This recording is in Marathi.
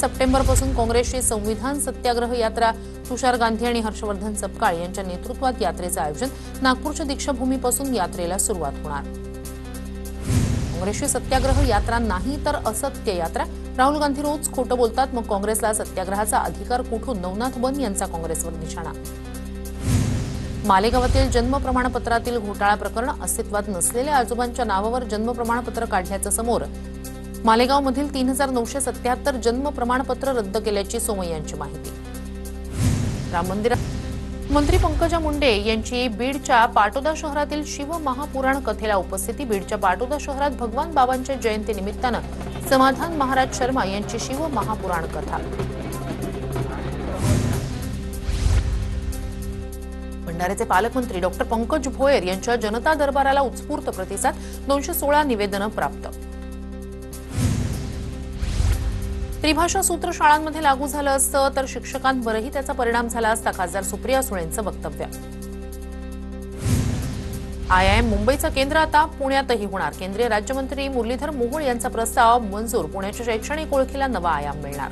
सप्टेंबरपासून काँग्रेसची संविधान सत्याग्रह यात्रा तुषार गांधी आणि हर्षवर्धन सपकाळ यांच्या नेतृत्वात यात्रेचं आयोजन नागपूरच्या दीक्षाभूमीपासून यात्रेला सुरुवात होणार। काँग्रेसची सत्याग्रह यात्रा नाही तर असत्य यात्रा। राहुल गांधी रोज खोटं बोलतात, मग काँग्रेसला सत्याग्रहाचा अधिकार कुठून? नवनाथ बन यांचा काँग्रेसवर निशाणा। मालेगावातील जन्म प्रमाणपत्रातील घोटाळा प्रकरण अस्तित्वात नसलेल्या आजोबांच्या नावावर जन्म प्रमाणपत्र काढल्याचं समोर। मालेगावमधील 3977 जन्म प्रमाणपत्र रद्द केल्याची सोमय्यांची माहिती। राम मंदिरात मंत्री पंकजा मुंडे यांची बीडच्या पाटोदा शहरातील शिव महापुराण कथेला उपस्थिती। बीडच्या पाटोदा शहरात भगवान बाबांच्या जयंतीनिमित्तानं समाधान महाराज शर्मा यांची शिव महापुराण कथा। भंडाऱ्याचे पालकमंत्री डॉक्टर पंकज भोयर यांच्या जनता दरबाराला उत्स्फूर्त प्रतिसाद। 216 निवेदनं प्राप्त। त्रिभाषा सूत्र शाळांमध्ये लागू झालं असतं तर शिक्षकांवरही त्याचा परिणाम झाला असता, खासदार सुप्रिया सुळेंचं वक्तव्य। आयआयएम मुंबईचं केंद्र आता पुण्यातही होणार। केंद्रीय राज्यमंत्री मुरलीधर मोहोळ यांचा प्रस्ताव मंजूर। पुण्याच्या शैक्षणिक ओळखीला नवा आयाम मिळणार।